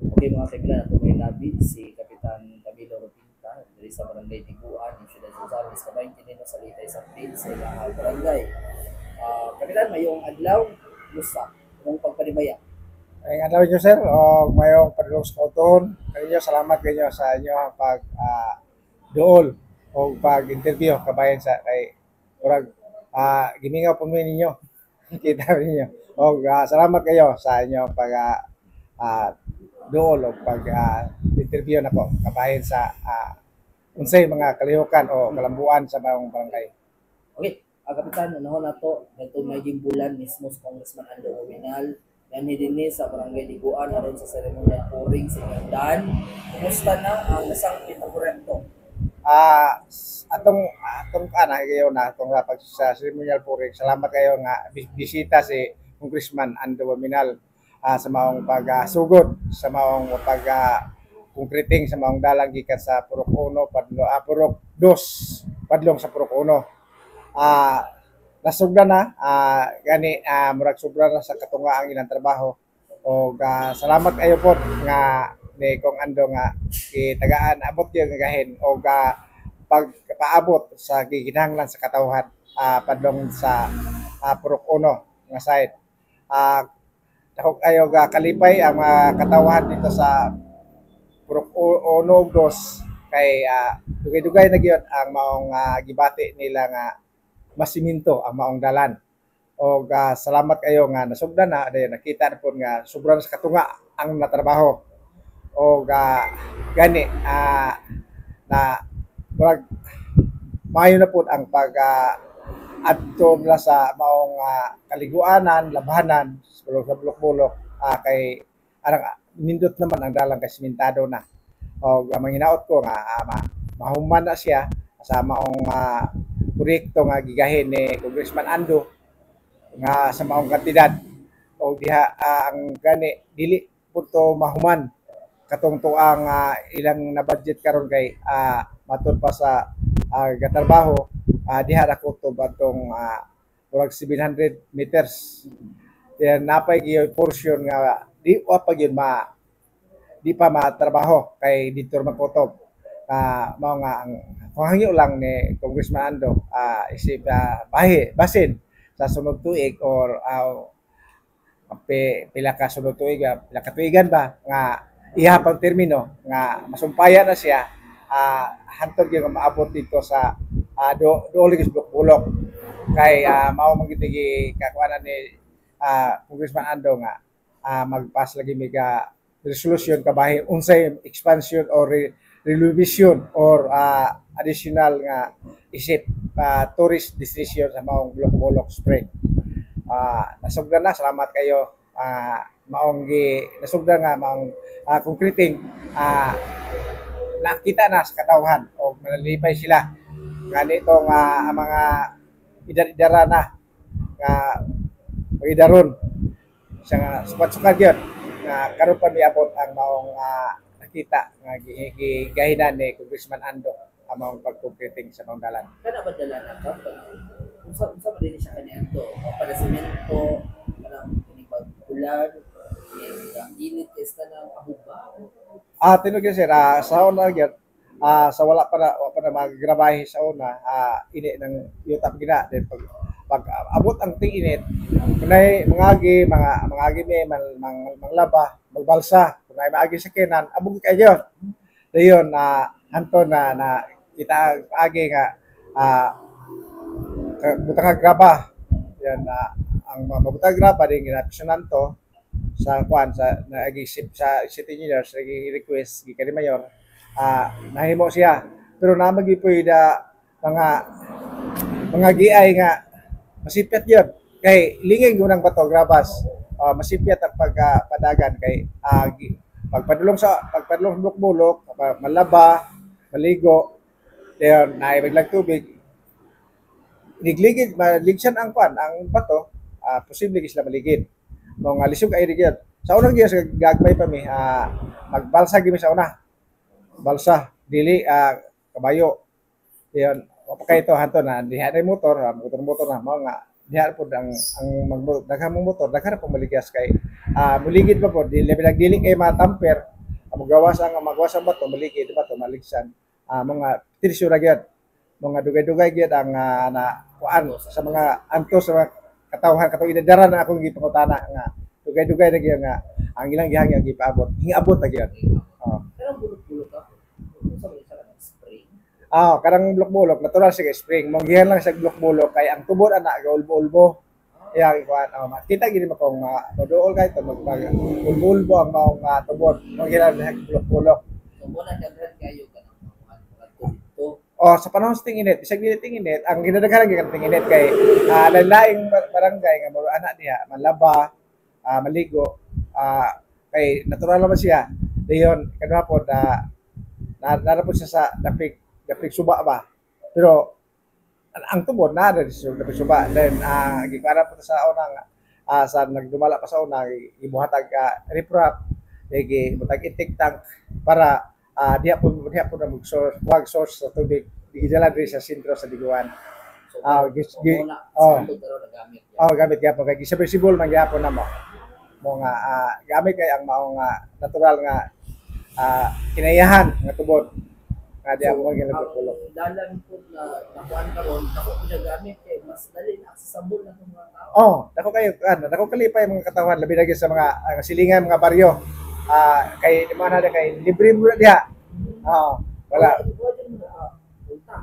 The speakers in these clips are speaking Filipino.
Okay mga kaibigan, ako may labid si Kapitan Camilo Rupinta dari sa Barangay Tiguan, yung Ciudad Rosales, Kabayan Kinino, Salitay sa Pin, sa ilang barangay. Kapitan, mayong adlaw, musta? Kung pagpanibaya. Ay adlaw nyo sir, o mayong padulong sa kauton. Kaninyo, salamat kayo sa inyo pag duol o pag-interview kabayan sa kay murag gimingaw po mi ninyo. Kita ninyo. O salamat kayo sa inyo pag duol o pag interview nako kabayan sa unsay mga kalihukan o kalambuan sa mga barangay. Okay, Kapitan, unahon na to, ito may bulan mismo sa Congressman Ando Ominal, yan din sa Barangay Tiguan, aron sa ceremonial pouring sa Ingandan. Kumusta na ang nasang pinakorento? Atong ana kayo na atong pag sa ceremonial pouring. Salamat kayo nga bisita si Congressman Ando Waminal sa maong pagsugod sa maong pag concreting sa maong dalang gikan sa Purok 1 Purok 2 padlong sa Purok 1. Nasugda na gani murag sobra na sa katunga ang ilang trabaho o salamat kayo po nga ni kung ando nga kitagaan abot yung gahin o pagpaabot sa giginahanglan sa katawhan padlong sa Purok 1 nga side. Dako kayo kalipay ang katawhan dito sa Purok 1 ug 2 kay dugay-dugay na gyud ang maong gibati nila nga masiminto ang maong dalan. O salamat kayo nga nasugdan na dayon nakita na po nga sobrang sa katunga ang natrabaho. O gani na murag maayo na po ang pag adto nila sa maong kaliguanan, labanan sa bulok-bulok kay arang nindot naman ang dalang kay simentado na. O manginaot ko nga mahuman na siya sa maong proyekto nga gigahin ni Congressman Ando nga sa maong kantidad o diha ang gani dili punto mahuman katong tuang ilang na budget karon kay matud pa sa gatrabaho diha ra ko to batong murag 700 meters. Then napay gyud portion nga di pa gyud di pa matrabaho kay dito man kutob mao nga ang hangyo lang ni Congressman Ando isip basin sa sunod tuig or pila ka sunod tuig pila ka tuigan ba nga ihapang termino nga masumpaya na siya hantod gyud nga maabot dito sa Duoligis Bulok kay mao man gid kakuanan ni Congressman Ando nga magpas lagi mega resolution kabahin unsay expansion or relocation or additional nga isip tourist destination sa maong Bulok Spring. Nasugdan na, salamat kayo. Maong nasugdan nga maong concreting nakita na sa katawhan o malalipay sila ganito nga ang mga idar-idara na nga magidaron sa sukat-sukat yun nga karon pa miabot ang maong nakita nga gigahinan ni Congressman Ando ang maong pag-concreting sa maong dalan. Kana ba dala na ka? Unsa ba din siya kanito? Para semento, para pagkulan, ang init is na ahuba. Tinud gyud sir, sa una gyud sa wala pa na maggrabahe sa una ini ng yutap gina then pag abot ang ting-init kunay mangagi may manglaba magbalsa kunay maagi sa kinan abog kayo dayon hanto na kita agi nga butang graba yan ang mabutang graba din ginapisyonan to sa kwan sa nag-isip sa city engineers request gikan ni mayor nahimo siya pero namagi po mga GI nga masipyat yun kay lingig unang bato grabas masipyat ang pagpadagan kay pagpadulong bulok malaba maligo dayon naibiglag tubig maligsan ang kwan ang bato posible sila maligid mo nga lisog ay gyud sa unang gyud sa gagmay pa mi magbalsa gyud sa una balsa dili kabayo yon papakay ito hanto na diha na motor motor na mao nga diha pud ang daghang motor daghan pa maligas kay muligid pa pud dili kay matamper magawas ang bato maligi di ba to maligsan mga tirisyo ra gyud mga dugay-dugay gyud ang na kuan sa mga antos sa mga katawhan katong idadaran na akong gipangutana nga dugay-dugay na gyud nga ang ilang gihangyo gipaabot hingabot na gyud. Pero bulok-bulok ako. Kung sa mga ka spring. Karang bulok-bulok natural siya spring mong gihan lang sa bulok-bulok kay ang tubod ana ga ulbo-ulbo. Yang kuan makita gid mo kung maduol kay to ulbo ang maong tubod mong gihan sa bulok-bulok. So mo na daghan kayo kanang mga tubig. Sa panahon sa tinginit, bisag dili tinginit, ang ginadaghanan gyud tinginit kay lain-laing barangay nga mao ana diha manlaba, maligo, kay natural naman siya. Dayon kadto po narapod siya sa dapig suba ba. Pero ang tubod na dapig suba. Then gikara po sa unang sa nagdumala pa sa una gibuhatag riprap, gibutag intake tank para diha po na mag-source sa tubig idala diri sa sentro sa Diguan. So muna sa pero nagamit. Gamit gyapon kay gisubmersible man gyapon na mo. Mo nga gamit kay ang maong natural nga kinayahan nga tubod nga diha mo ginagpulok. Dalan po na nakuan karon ako siya gamit kay mas dali na accessible na tong mga tao. Dako kalipay mga katawan labi na gyud sa mga silingan mga baryo. Kay di man na kay libre mo na diha. Wala.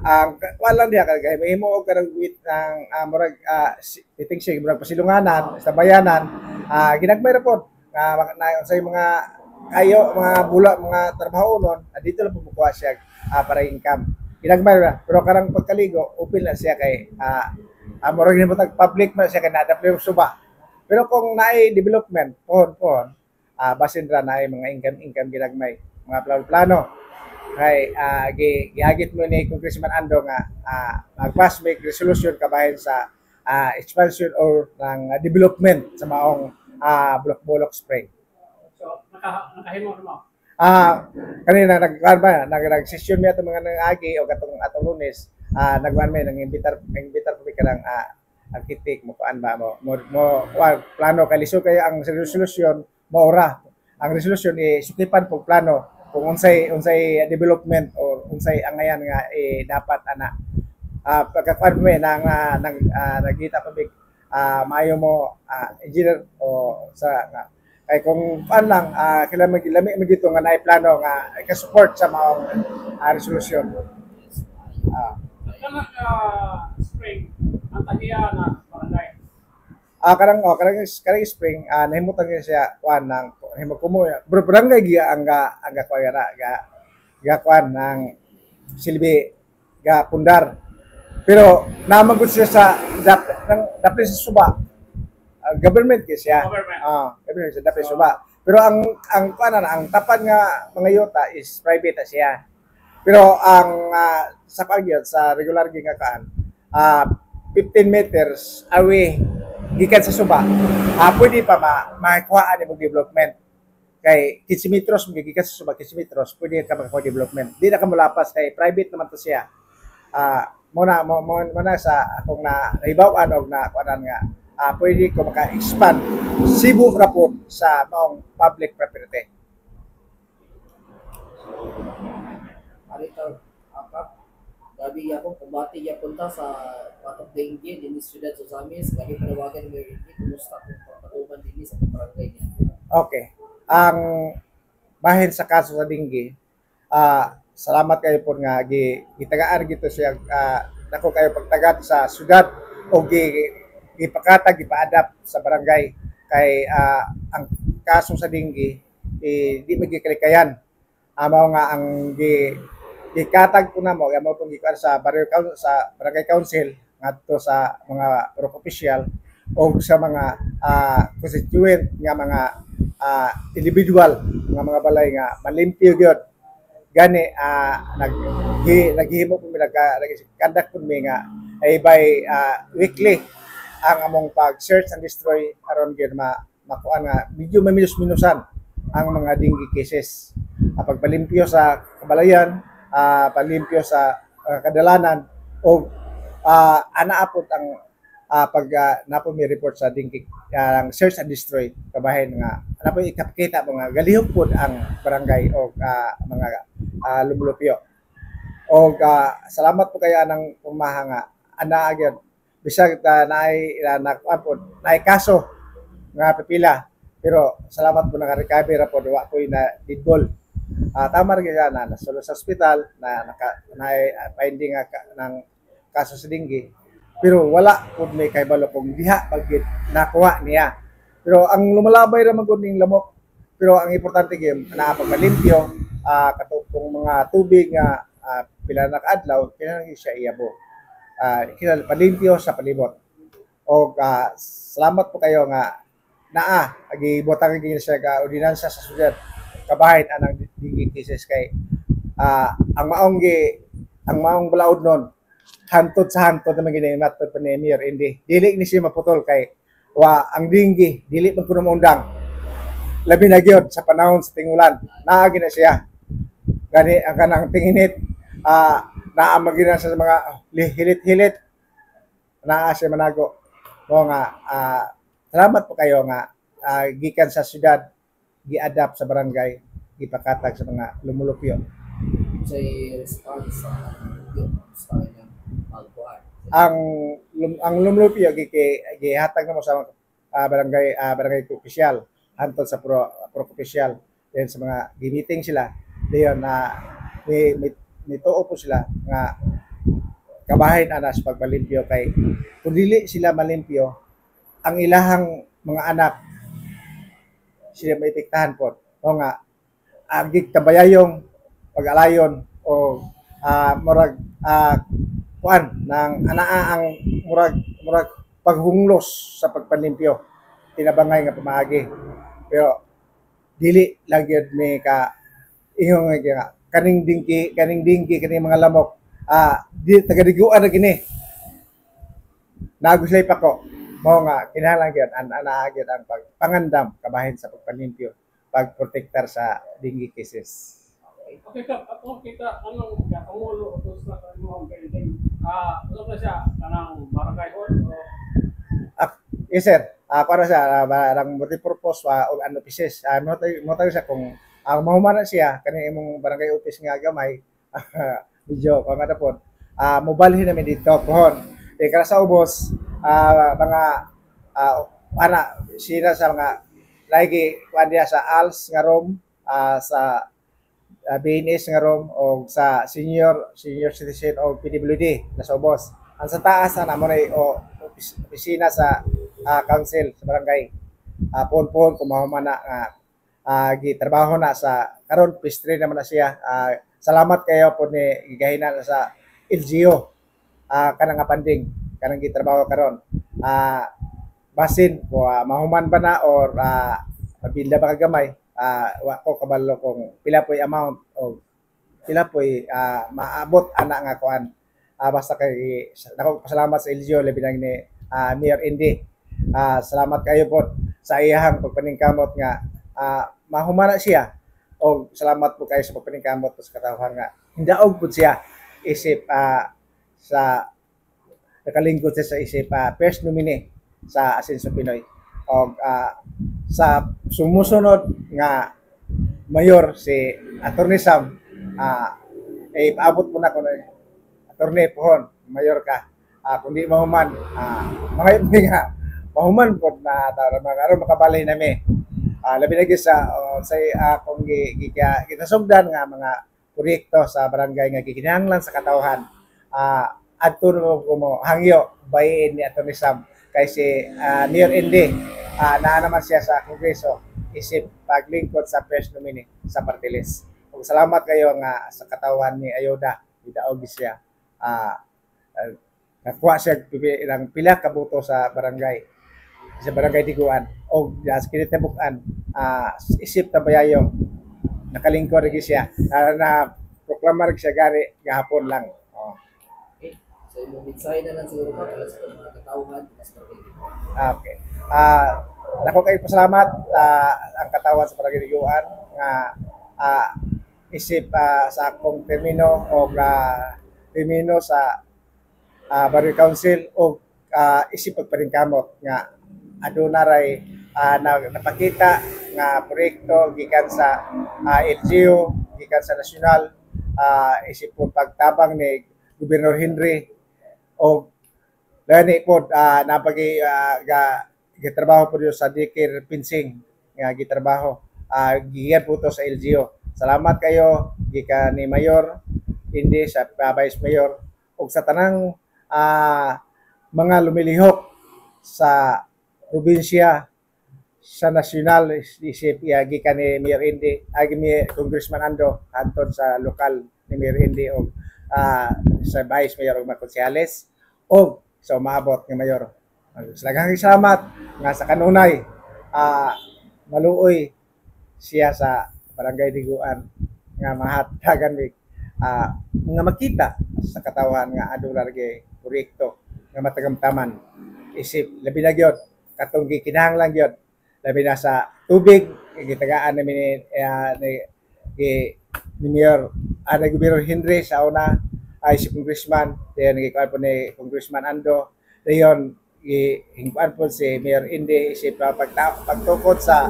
Ang wala diha kay mahimo og kanang wit ang murag piting sig murag pasilunganan sa bayanan. Ginagmay ra pod sa mga kayo mga bula mga trabaho nun dito lang pumukuha siya para income. Ginagmay ra pero karang pagkaligo open na siya kay murag ni butag public man siya kay nadapli suba. Pero kung naay development pon basin ra naay mga income ginagmay mga plano kay gihagit mo ni Congressman Ando nga mag-pass make resolution kabahin sa expansion or ng development sa maong bulok-bulok spring. So nakahimo mo. Kanina nag-session mi ato mga nangagi o atong Lunes nagwan mi nang-imbitar ko kanang architect mo kuan ba mo plano kay lisod kayo ang resolution maura. Ang resolution sukipan po plano kung unsay development or unsay angayan nga dapat ana pagkakuan mo nang nagita pa big maayo mo engineer o sa kay kung pan lang kailangan magilami mo dito nga naay plano nga ika-support sa maong resolution. Spring ang tagiya na barangay. Karang spring nahimutan niya siya kuan nang himo kumo barangay giya ang kuwara ga kuan nang silbi ga pundar pero namagud siya sa dapli sa suba government siya government siya dapli suba pero ang kuan ang tapan nga mga yota is private siya pero ang sa pagyod sa regular nga kaan 15 meters away gikan sa suba pwede pa makuhaan ni development kay 15 metros gikan sa suba 15 metros pwede ka makakuha development di na ka mulapas kay private naman to siya muna sa akong nahibawan og na kuanan nga pwede ko maka-expand Cebu rapod sa maong public property. Arito gabi yapon kumbati yapon ta sa patok dengue din siyudad sa Samis gabi panawagan mo hindi kumusta kung pagpatuman din sa barangay niya. Okay. Ang bahin sa kaso sa dengue salamat kayo po nga gitagaan gito siya nako kayo pagtagat sa syudad o gipakatag gipa-adapt sa barangay kay ang kaso sa dengue di magikalikayan mao nga ang gikatag ko na mo itong gikuan sa barangay council ngadto sa mga purok official o sa mga constituent nga mga individual nga mga balay nga malimpyo gyud gani naghimo po mi nag-conduct po mi nga ay by weekly ang among pag-search and destroy aron gyud makuan nga medyo maminus-minusan ang mga dengue cases pagpalimpyo sa kabalayan palimpyo sa kadalanan o anaapot ang pag napo may report sa dingkik ang search and destroy kabahin nga napo ikapakita mga galihok pod ang barangay o mga lumulupyo. O salamat po kayo anang pumaha nga ana agad bisag naay kaso nga pipila pero salamat po naka-recover ra po wa ko na didbol. Tama rin kaya na nasulo sa ospital na finding ng kaso sa dinggi pero wala po may kaibalo kung diha pag nakuha niya pero ang lumalabay ra man gud ning lamok pero ang importante gyud na pagmalimpyo katong mga tubig nga pila na kaadlaw kinahanglan siya iyabo kinahanglan palimpyo sa palibot o salamat po kayo nga gibotang gyud siya ka ordinansa sa syudad kabahin anang dinggi cases kay ang maong balaod nun hantod sa hantod naman ginay matod pa ni Mayor hindi dili ni siya maputol kay ang dinggi dili man kuno maundang labi na gyud sa panahon sa tingulan naa gina siya gani ang kanang tinginit naa magina sa mga hilit-hilit naa siya manago mo nga salamat po kayo nga gikan sa syudad gi-adapt sa barangay ipakatag sa mga lumulupyo Say response sa kanyang magbuhat. ang lumulupyo gihatag na mo sa barangay opisyal hantod sa pro opisyal then sa mga gi-meeting sila dayon may tuo po sila nga kabahin ana sa pagbalimpyo kay kung dili sila malimpyo ang ilahang mga anak sila maipiktahan po o nga agig tabayayong pag-alayon o murag kuan nang anaa ang murag paghunglos sa pagpanlimpyo tinabangay nga pamaagi pero dili lang gyud may ka ingong nga kaning dingki kaning mga lamok di tagadiguan na gini naguslay pa ko mo nga kinahanglan gyud anaa gyud ang pagpangandam kabahin sa pagpanlimpyo pagprotektar sa dengue cases. Okay ka, ako kita anong kamulo o sa mga building. Ano ba siya kanang barangay hall o Yes sir. Para sa barang multi-purpose o ano pieces. Mo tayo sa kung mahumana siya kani imong barangay office nga gamay medyo pamata po. Mobalhin namin dito pohon. Kaya sa ubos mga sila sa mga lagi kuan diya sa ALS nga room sa BNS nga room o sa senior citizen o PWD na sa ubos. Ang sa taas na mo o opisina sa council sa barangay. Pohon kung mahumana gitrabaho na sa karon pistri naman na siya. Salamat kayo po ni gigahinan sa LGU kanang nga panding kanang gitrabaho karon. Basin ko mahuman ba na or bilda ba kagamay wa ko kabalo kung pila po'y amount o pila po'y maabot ana nga kuan basta kay nako pasalamat sa LGU labi nang ni Mayor Indy salamat kayo po sa iyahang pagpaningkamot nga mahumana siya o salamat po kayo sa pagpaningkamot sa katawhan nga hindaog po siya isip sa nakalingkod siya sa isip first nominee sa Asenso Pinoy o sa sumusunod nga mayor si Attorney Sam paabot mo na ko na Attorney Pohon mayor ka kung di mahuman mga nga mahuman po na aron makabalay nami labi lagi sa kung gitasugdan nga mga proyekto sa barangay nga gikinahanglan sa katawhan adto mo hangyo bayin ni Attorney Sam kay si Mayor Indy naa naman siya sa Kongreso isip paglingkod sa first nominee sa party list. Salamat kayo nga sa katawan ni Ayoda idaog siya nakuha siya ng pila ka boto sa barangay Tiguan o sa kinitabukan isip tabayayong nakalingkod rin siya na proklamar siya gari gahapon lang. So, yung mensahe na lang siguro pa para sa mga katauhan. Okay. Dako kayo pasalamat ang katawan sa Paragiliguan nga isip sa akong termino o termino sa Barrio Council o isip pagpaningkamot nga adunaray napakita nga proyekto gikan sa LGU, gikan sa nasyonal, isip po pagtabang ni Gobernador Henry o gani po napagi gitrabaho po dito sa daycare fencing nga gitrabaho gikan po to sa LGU. Salamat kayo gikan ni Mayor hindi sa Vice Mayor ug sa tanang mga lumilihok sa probinsya sa nasyonal isip gikan ni Mayor Indy ni Congressman Ando anton sa lokal ni Mayor Indy o sa Vice Mayor ug mga konsyales o sa umaabot nga mayor. Salagang salamat nga sa kanunay maluoy siya sa Barangay Diguan nga mahatagan nga makita sa katawan nga aduna lagi proyekto nga matagamtaman isip labi na gyud katong gikinahanglan gyud labi na sa tubig gitagaan namin ni Mayor Gobernador Henry sa una ay si Congressman dayon nagikuan po ni Congressman Ando dayon hingkuan po si Mayor Indy si pagtukod sa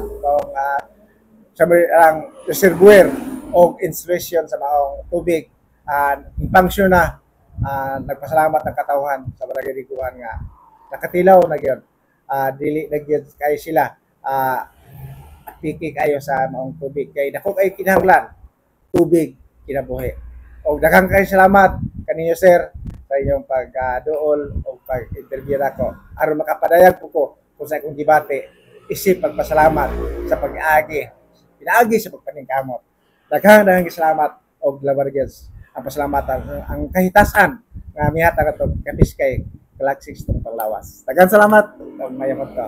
sa ang reservoir o installation sa maong tubig function na nagpasalamat ng katawhan sa Barangay Diguan nga nakatilaw na gyud dili na gyud kay sila piki kayo sa maong tubig kay dako kay kinahanglan tubig kinabuhi og daghang kay salamat kaninyo sir sa inyong pagduol o pag-interview nako aron makapadayag po ko kung sa akong gibati isip pagpasalamat sa pag-agi pinaagi sa pagpaningkamot daghang salamat og labargyas ang pasalamatan ang kahitasan nga mihatag ato kapis kay Galaxy itong panglawas daghang salamat og mayamot ka